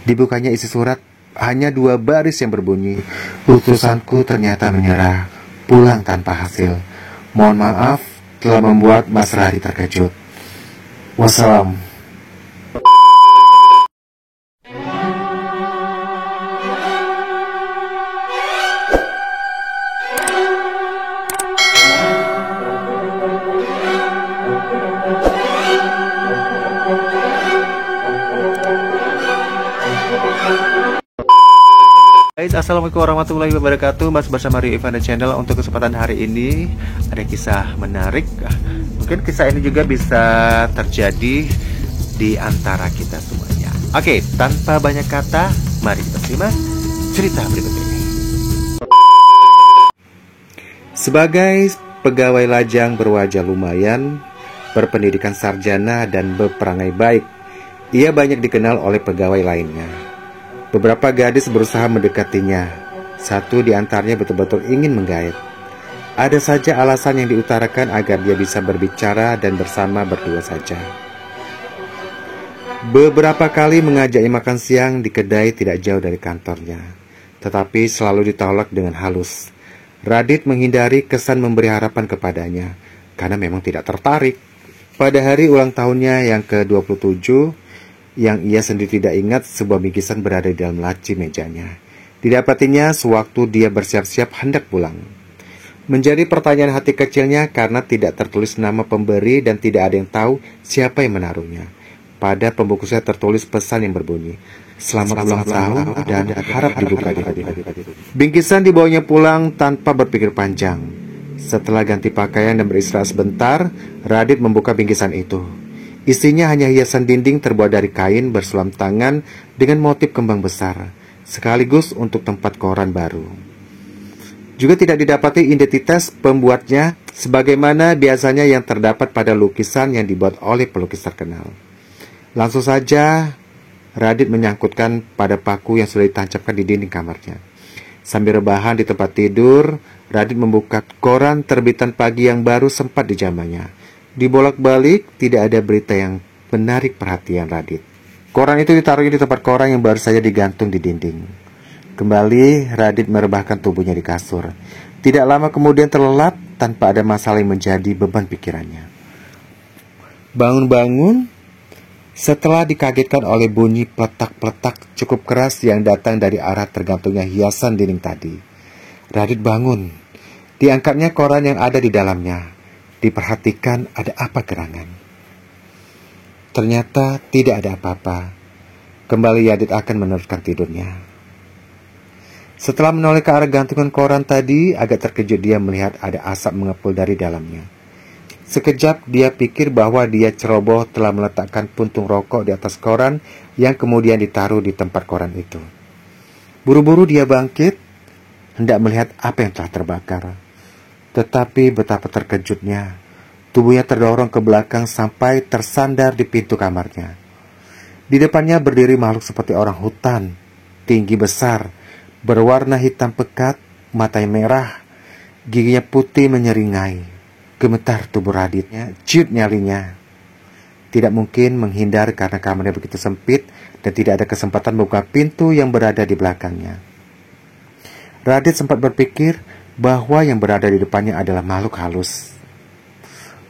Dibukanya isi surat, hanya 2 baris yang berbunyi, "Utusanku ternyata menyerah, pulang tanpa hasil. Mohon maaf telah membuat Mas Radit terkejut. Wassalam." Guys, assalamualaikum warahmatullahi wabarakatuh. Mas bersama Rio Ivana Channel. Untuk kesempatan hari ini ada kisah menarik. Mungkin kisah ini juga bisa terjadi di antara kita semuanya. Oke, tanpa banyak kata, mari kita simak cerita berikut ini. Sebagai pegawai lajang berwajah lumayan, berpendidikan sarjana dan berperangai baik, ia banyak dikenal oleh pegawai lainnya. Beberapa gadis berusaha mendekatinya. Satu di antaranya betul-betul ingin menggait. Ada saja alasan yang diutarakan agar dia bisa berbicara dan bersama berdua saja. Beberapa kali mengajaknya makan siang di kedai tidak jauh dari kantornya, tetapi selalu ditolak dengan halus. Radit menghindari kesan memberi harapan kepadanya, karena memang tidak tertarik. Pada hari ulang tahunnya yang ke-27, yang ia sendiri tidak ingat, sebuah bingkisan berada di dalam laci mejanya. Didapatinya sewaktu dia bersiap-siap hendak pulang. Menjadi pertanyaan hati kecilnya karena tidak tertulis nama pemberi dan tidak ada yang tahu siapa yang menaruhnya. Pada pembungkusnya tertulis pesan yang berbunyi, "Selamat ulang tahun dan harap dibuka." Bingkisan dibawanya pulang tanpa berpikir panjang. Setelah ganti pakaian dan beristirahat sebentar, Radit membuka bingkisan itu. Isinya hanya hiasan dinding terbuat dari kain bersulam tangan dengan motif kembang besar, sekaligus untuk tempat koran baru. Juga tidak didapati identitas pembuatnya, sebagaimana biasanya yang terdapat pada lukisan yang dibuat oleh pelukis terkenal. Langsung saja, Radit menyangkutkan pada paku yang sudah ditancapkan di dinding kamarnya. Sambil rebahan di tempat tidur, Radit membuka koran terbitan pagi yang baru sempat dijamahnya. Dibolak-balik, tidak ada berita yang menarik perhatian Radit. Koran itu ditaruhnya di tempat koran yang baru saja digantung di dinding. Kembali, Radit merebahkan tubuhnya di kasur. Tidak lama kemudian terlelap tanpa ada masalah yang menjadi beban pikirannya. Bangun-bangun, setelah dikagetkan oleh bunyi peletak-peletak cukup keras yang datang dari arah tergantungnya hiasan dinding tadi. Radit bangun. Diangkatnya koran yang ada di dalamnya. Diperhatikan ada apa gerangan. Ternyata tidak ada apa-apa. Kembali Radit akan meneruskan tidurnya. Setelah menoleh ke arah gantungan koran tadi, agak terkejut dia melihat ada asap mengepul dari dalamnya. Sekejap dia pikir bahwa dia ceroboh telah meletakkan puntung rokok di atas koran yang kemudian ditaruh di tempat koran itu. Buru-buru dia bangkit, hendak melihat apa yang telah terbakar. Tetapi betapa terkejutnya, tubuhnya terdorong ke belakang sampai tersandar di pintu kamarnya. Di depannya berdiri makhluk seperti orang hutan, tinggi besar, berwarna hitam pekat, matanya merah, giginya putih menyeringai. Gemetar tubuh Raditnya, ciut nyalinya. Tidak mungkin menghindar karena kamarnya begitu sempit dan tidak ada kesempatan membuka pintu yang berada di belakangnya. Radit sempat berpikir bahwa yang berada di depannya adalah makhluk halus.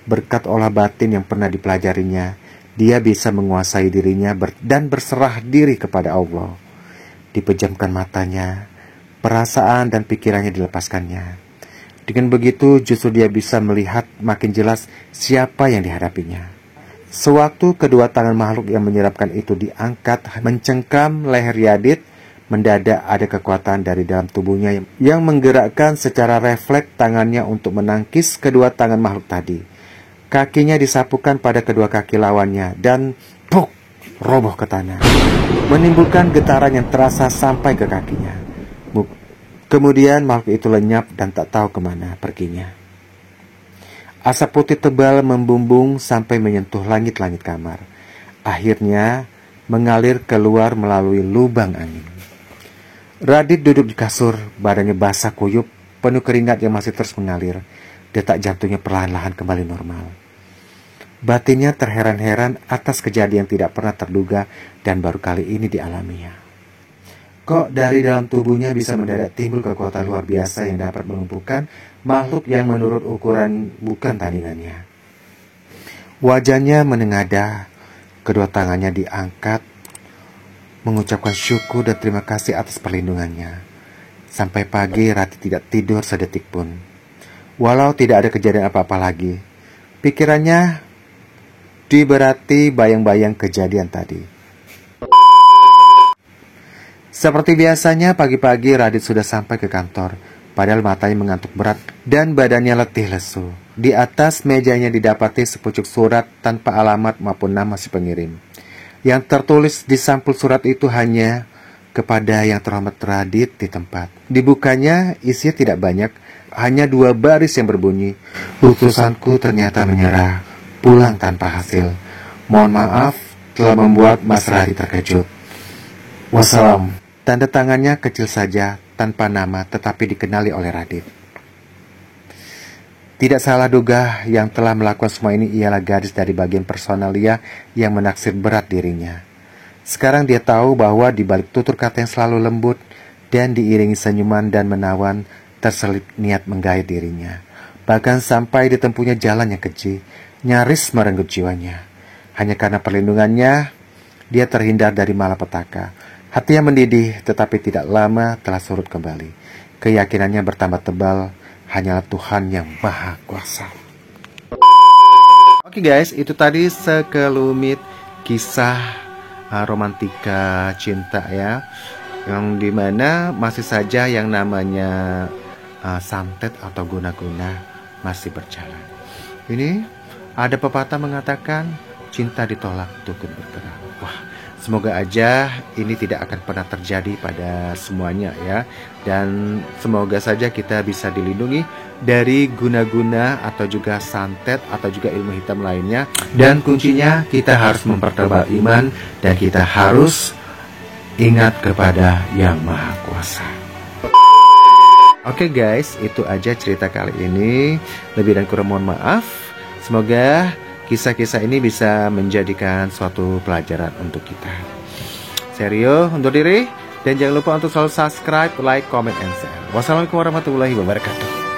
Berkat olah batin yang pernah dipelajarinya, dia bisa menguasai dirinya dan berserah diri kepada Allah. Dipejamkan matanya, perasaan dan pikirannya dilepaskannya. Dengan begitu justru dia bisa melihat makin jelas siapa yang dihadapinya. Sewaktu kedua tangan makhluk yang menyeramkan itu diangkat mencengkam leher Radit, mendadak ada kekuatan dari dalam tubuhnya yang menggerakkan secara refleks tangannya untuk menangkis kedua tangan makhluk tadi. Kakinya disapukan pada kedua kaki lawannya dan puk, roboh ke tanah, menimbulkan getaran yang terasa sampai ke kakinya. Kemudian makhluk itu lenyap dan tak tahu kemana perginya. Asap putih tebal membumbung sampai menyentuh langit-langit kamar. Akhirnya mengalir keluar melalui lubang angin. Radit duduk di kasur, badannya basah kuyup, penuh keringat yang masih terus mengalir. Detak jantungnya perlahan-lahan kembali normal. Batinnya terheran-heran atas kejadian tidak pernah terduga dan baru kali ini dialaminya. Kok dari dalam tubuhnya bisa mendadak timbul kekuatan luar biasa yang dapat melumpuhkan makhluk yang menurut ukuran bukan tandingannya. Wajahnya menengadah, kedua tangannya diangkat, mengucapkan syukur dan terima kasih atas perlindungannya. Sampai pagi Rati tidak tidur sedetik pun. Walau tidak ada kejadian apa-apa lagi, pikirannya diberati bayang-bayang kejadian tadi. Seperti biasanya pagi-pagi Radit sudah sampai ke kantor, padahal matanya mengantuk berat dan badannya letih lesu. Di atas mejanya didapati sepucuk surat tanpa alamat maupun nama si pengirim. Yang tertulis di sampul surat itu hanya kepada yang terhormat Radit di tempat. Dibukanya isinya tidak banyak, hanya 2 baris yang berbunyi, "Utusanku ternyata menyerah, pulang tanpa hasil. Mohon maaf telah membuat Mas Radit terkejut. Wassalam." Tanda tangannya kecil saja, tanpa nama, tetapi dikenali oleh Radit. Tidak salah duga, yang telah melakukan semua ini ialah gadis dari bagian personalia yang menaksir berat dirinya. Sekarang dia tahu bahwa di balik tutur kata yang selalu lembut dan diiringi senyuman dan menawan, terselip niat menggait dirinya. Bahkan sampai ditempuhnya jalan yang keji, nyaris merenggut jiwanya. Hanya karena perlindungannya, dia terhindar dari malapetaka. Hatinya mendidih, tetapi tidak lama telah surut kembali. Keyakinannya bertambah tebal, hanyalah Tuhan yang Maha Kuasa. Oke guys, itu tadi sekelumit kisah romantika cinta ya, yang dimana masih saja yang namanya santet atau guna-guna masih berjalan. Ini ada pepatah mengatakan cinta ditolak tukun bergerak. Wah, semoga aja ini tidak akan pernah terjadi pada semuanya ya. Dan semoga saja kita bisa dilindungi dari guna-guna atau juga santet atau juga ilmu hitam lainnya. Dan kuncinya kita harus mempertebal iman dan kita harus ingat kepada Yang Maha Kuasa. Oke guys, itu aja cerita kali ini. Lebih dan kurang mohon maaf. Semoga kisah-kisah ini bisa menjadikan suatu pelajaran untuk kita. Serio undur diri, dan jangan lupa untuk selalu subscribe, like, comment, and share. Wassalamualaikum warahmatullahi wabarakatuh.